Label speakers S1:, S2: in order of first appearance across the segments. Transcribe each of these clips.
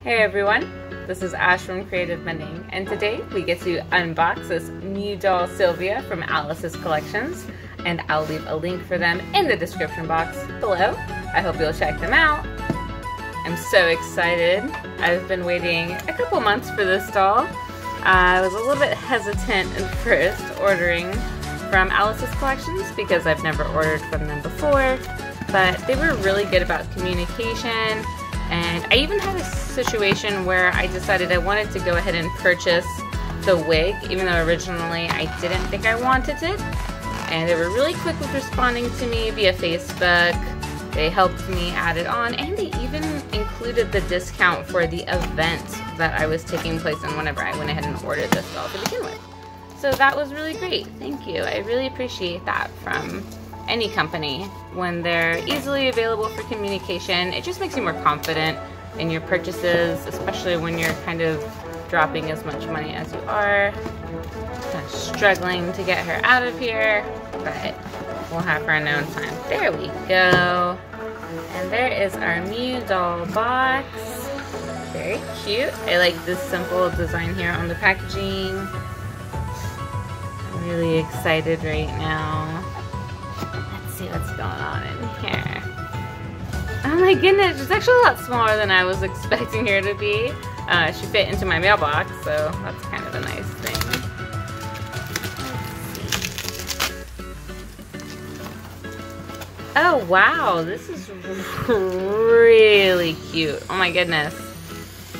S1: Hey everyone, this is Ash from Creative Mending, and today we get to unbox this MYOU Doll Silvia from Alice's Collections, and I'll leave a link for them in the description box below. I hope you'll check them out. I'm so excited. I've been waiting a couple months for this doll. I was a little bit hesitant at first ordering from Alice's Collections because I've never ordered from them before, but they were really good about communication. And I even had a situation where I decided I wanted to go ahead and purchase the wig, even though originally I didn't think I wanted it. And they were really quick with responding to me via Facebook. They helped me add it on, and they even included the discount for the event that I was taking place in whenever I went ahead and ordered this doll to begin with. So that was really great. Thank you. I really appreciate that from any company. When they're easily available for communication, it just makes you more confident in your purchases, especially when you're kind of dropping as much money as you are. Kind of struggling to get her out of here, but we'll have her in no time. There we go. And there is our MYOU doll box. Very cute. I like this simple design here on the packaging. I'm really excited right now. See what's going on in here. Oh my goodness, it's actually a lot smaller than I was expecting her to be. She fit into my mailbox, so that's kind of a nice thing. Oh wow, this is really cute. Oh my goodness.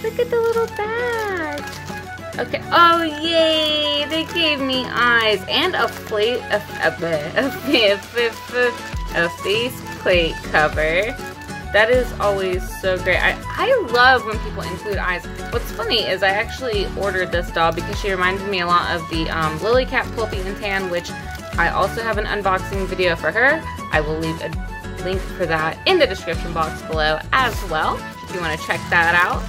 S1: Look at the little bag. Okay. Oh yay! They gave me eyes and a plate, a face plate cover. That is always so great. I love when people include eyes. What's funny is I actually ordered this doll because she reminded me a lot of the Lily Cat Pulpy and Tan, which I also have an unboxing video for her. I will leave a link for that in the description box below as well, if you want to check that out.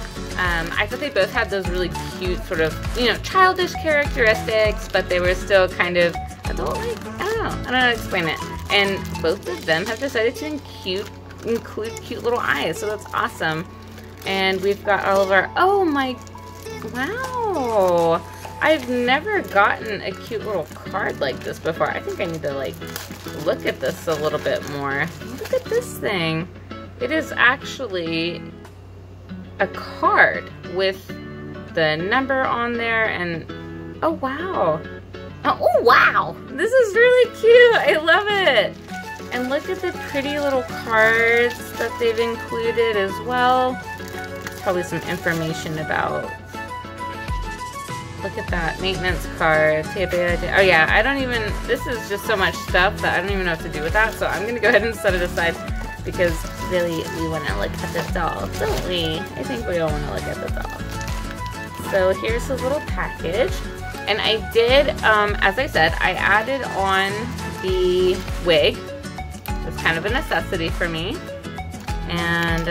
S1: I thought they both had those really cute sort of, you know, childish characteristics, but they were still kind of adult-like. I don't know how to explain it. And both of them have decided to include cute little eyes, so that's awesome. And we've got all of our, oh my, wow. I've never gotten a cute little card like this before. I think I need to like look at this a little bit more. Look at this thing. It is actually a card with the number on there, and oh wow. Oh wow, this is really cute. I love it. And look at the pretty little cards that they've included as well. There's probably some information about, look at that, maintenance card. Oh yeah, I don't even, this is just so much stuff that I don't even know what to do with that, so I'm gonna go ahead and set it aside because really we want to look at the doll, don't we? I think we all want to look at the doll. So here's a little package, and I did, as I said, I added on the wig. It's kind of a necessity for me. And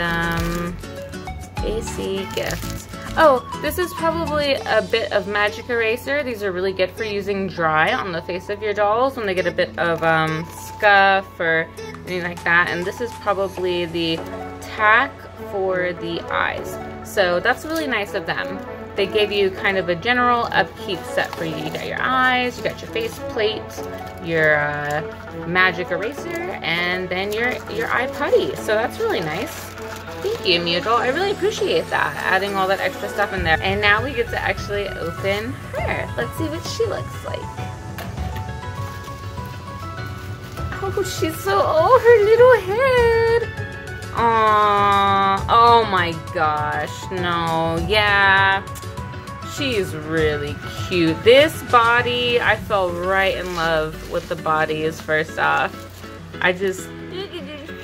S1: AC gifts. Oh, this is probably a bit of magic eraser. These are really good for using dry on the face of your dolls when they get a bit of scuff or anything like that. And this is probably the tack for the eyes. So that's really nice of them. They gave you kind of a general upkeep set for you. You got your eyes, you got your face plate, your magic eraser, and then your eye putty. So that's really nice. Thank you, MYOU Doll. I really appreciate that, adding all that extra stuff in there. And now we get to actually open her. Let's see what she looks like. Oh, she's so, oh, her little head. Aww. Oh my gosh, no, yeah. She's really cute. This body, I fell right in love with the bodies first off. I just,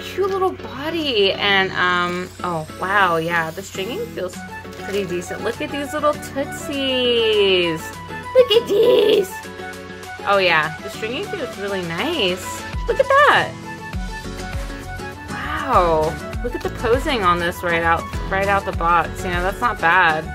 S1: cute little body. And, oh wow, yeah, the stringing feels pretty decent. Look at these little tootsies. Look at these. Oh yeah, the stringing feels really nice. Look at that. Wow, look at the posing on this right out the box. You know, that's not bad.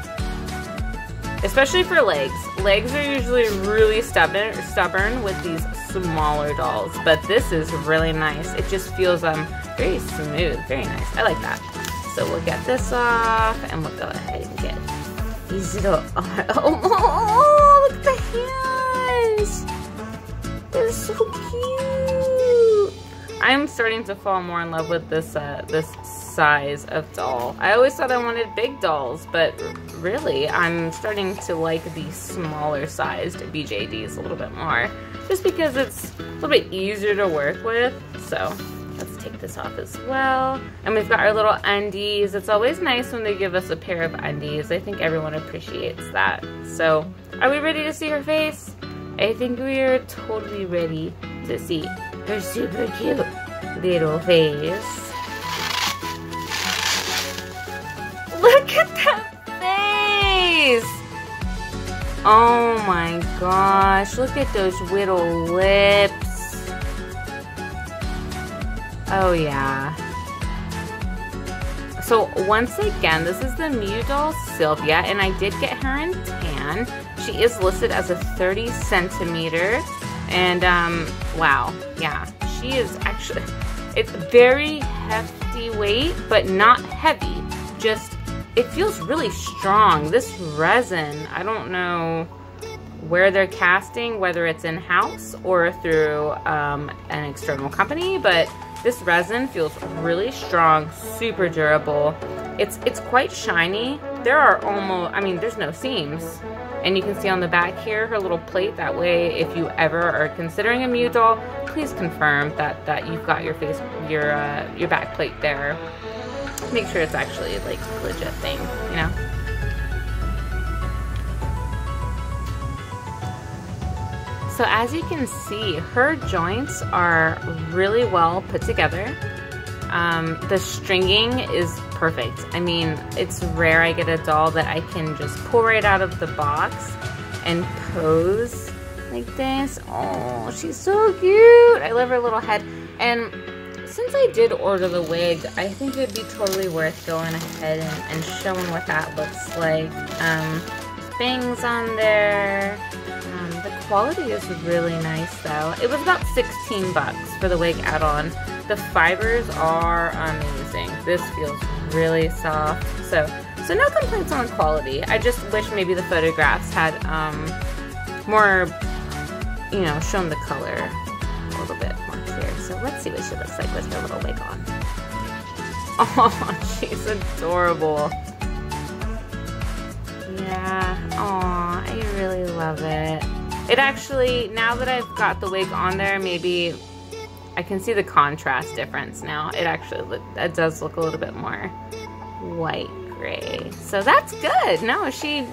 S1: Especially for legs. Legs are usually really stubborn with these smaller dolls, but this is really nice. It just feels very smooth, very nice. I like that. So we'll get this off and we'll go ahead these little, oh, look at the hands. They're so cute. I'm starting to fall more in love with this this size of doll. I always thought I wanted big dolls, but really I'm starting to like the smaller sized BJDs a little bit more, just because it's a little bit easier to work with. So let's take this off as well. And we've got our little undies. It's always nice when they give us a pair of undies. I think everyone appreciates that. So are we ready to see her face? I think we are totally ready to see her super cute little face. Look at that face! Oh my gosh, look at those little lips. Oh yeah. So once again, this is the MYOU Doll Silvia, and I did get her in tan. She is listed as a 30 centimeter, and wow, yeah, she is actually, it's very hefty weight, but not heavy, just, it feels really strong. This resin, I don't know where they're casting, whether it's in-house or through an external company, but this resin feels really strong, super durable. It's quite shiny. There are almost, I mean, there's no seams. And you can see on the back here, her little plate. That way, if you ever are considering a MYOU doll, please confirm that you've got your face, your back plate there. Make sure it's actually like a legit thing, you know? So as you can see, her joints are really well put together. The stringing is perfect. I mean, it's rare I get a doll that I can just pull right out of the box and pose like this. Oh, she's so cute. I love her little head. And since I did order the wig, I think it'd be totally worth going ahead and showing what that looks like. Bangs on there. The quality is really nice though. It was about 16 bucks for the wig add-on. The fibers are amazing. This feels really soft. So no complaints on the quality. I just wish maybe the photographs had more, you know, shown the color a little bit more clear. So let's see what she looks like with her little wig on. Oh, she's adorable. Yeah, aw, I really love it. It actually, now that I've got the wig on there, maybe I can see the contrast difference now. It actually, it does look a little bit more white gray. So that's good. No, she's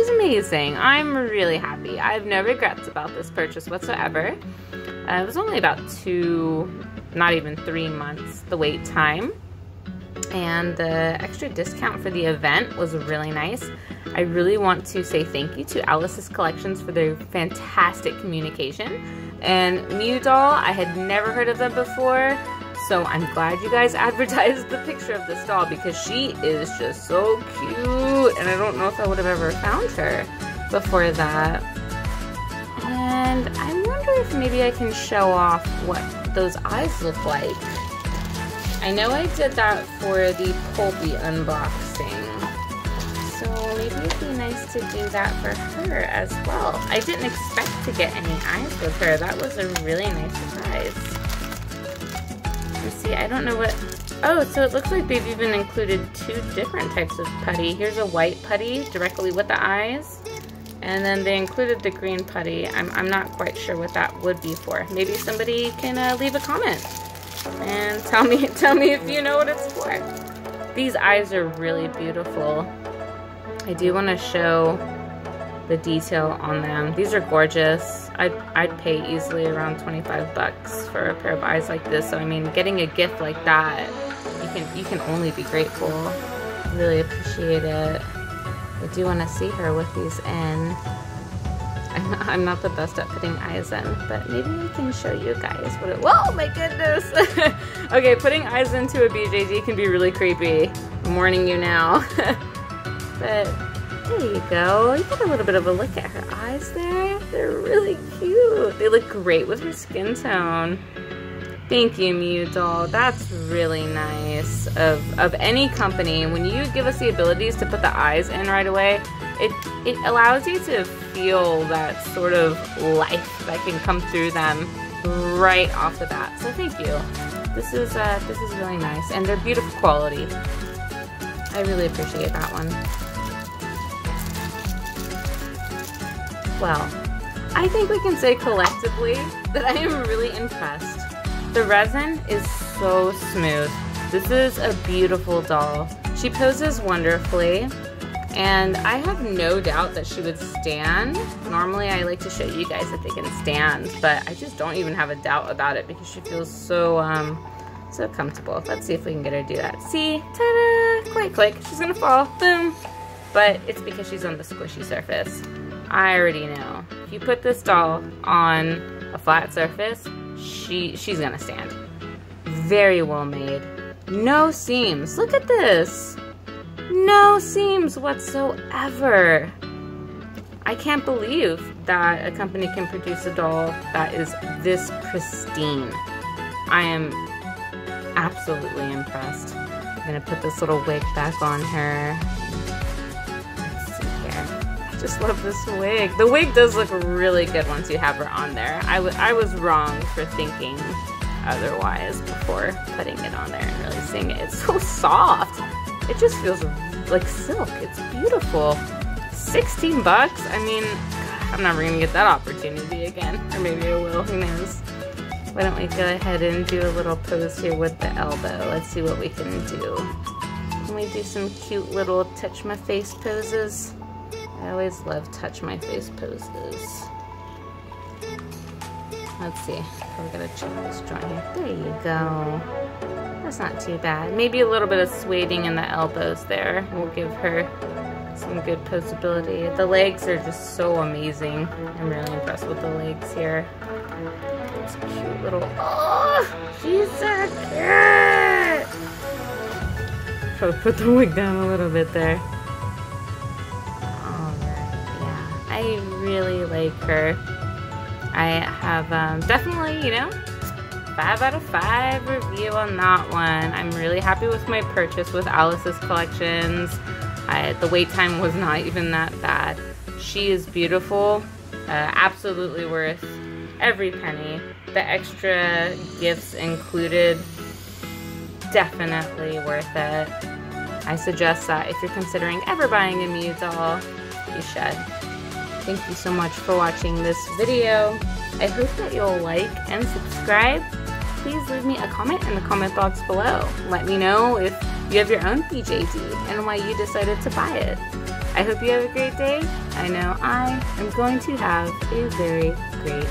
S1: amazing. I'm really happy. I have no regrets about this purchase whatsoever. It was only about 2, not even 3 months, the wait time. And the extra discount for the event was really nice. I really want to say thank you to Alice's Collections for their fantastic communication. And MYOU Doll, I had never heard of them before, so I'm glad you guys advertised the picture of this doll because she is just so cute, and I don't know if I would have ever found her before that. And I wonder if maybe I can show off what those eyes look like. I know I did that for the Pulpy unboxing, so maybe it'd be nice to do that for her as well. I didn't expect to get any eyes with her. That was a really nice surprise. Let's see, I don't know what... Oh, so it looks like they've even included 2 different types of putty. Here's a white putty directly with the eyes, and then they included the green putty. I'm not quite sure what that would be for. Maybe somebody can leave a comment and tell me if you know what it's for. These eyes are really beautiful. I do want to show the detail on them. These are gorgeous. I'd pay easily around 25 bucks for a pair of eyes like this. So I mean, getting a gift like that, you can only be grateful. Really appreciate it. I do want to see her with these in. I'm not the best at putting eyes in, but maybe I can show you guys what it... Whoa, my goodness! Okay, putting eyes into a BJD can be really creepy. I'm warning you now. But there you go. You got a little bit of a look at her eyes there. They're really cute. They look great with her skin tone. Thank you, MYOU Doll. That's really nice of any company. When you give us the abilities to put the eyes in right away, it allows you to feel that sort of life that can come through them right off the bat. So thank you. This is really nice, and they're beautiful quality. I really appreciate that one. Well, I think we can say collectively that I am really impressed. The resin is so smooth. This is a beautiful doll. She poses wonderfully, and I have no doubt that she would stand. Normally I like to show you guys that they can stand, but I just don't even have a doubt about it because she feels so so comfortable. Let's see if we can get her to do that. See? Ta-da! Quite quick. She's gonna fall. Boom! But it's because she's on the squishy surface. I already know. If you put this doll on a flat surface, she's gonna stand. Very well made. No seams. Look at this. No seams whatsoever. I can't believe that a company can produce a doll that is this pristine. I am absolutely impressed. I'm gonna put this little wig back on her. Let's see here. I just love this wig. The wig does look really good once you have her on there. I was wrong for thinking otherwise before putting it on there and really seeing it. It's so soft. It just feels like silk. It's beautiful. 16 bucks? I mean, I'm never gonna get that opportunity again. Or maybe I will, who knows. Why don't we go ahead and do a little pose here with the elbow. Let's see what we can do. Can we do some cute little touch my face poses? I always love touch my face poses. Let's see. We're gonna check this joint here. There you go. That's not too bad. Maybe a little bit of suading in the elbows there will give her some good posability. The legs are just so amazing. I'm really impressed with the legs here. It's a cute little, oh, she's so cute. Probably put the wig down a little bit there. Alright, yeah, I really like her. I have definitely, you know, 5 out of 5 review on that one. I'm really happy with my purchase with Alice's Collections. The wait time was not even that bad. She is beautiful, absolutely worth every penny. The extra gifts included, definitely worth it. I suggest that if you're considering ever buying a MYOU doll, you should. Thank you so much for watching this video. I hope that you'll like and subscribe. Please leave me a comment in the comment box below. Let me know if you have your own PJD and why you decided to buy it. I hope you have a great day. I know I am going to have a very great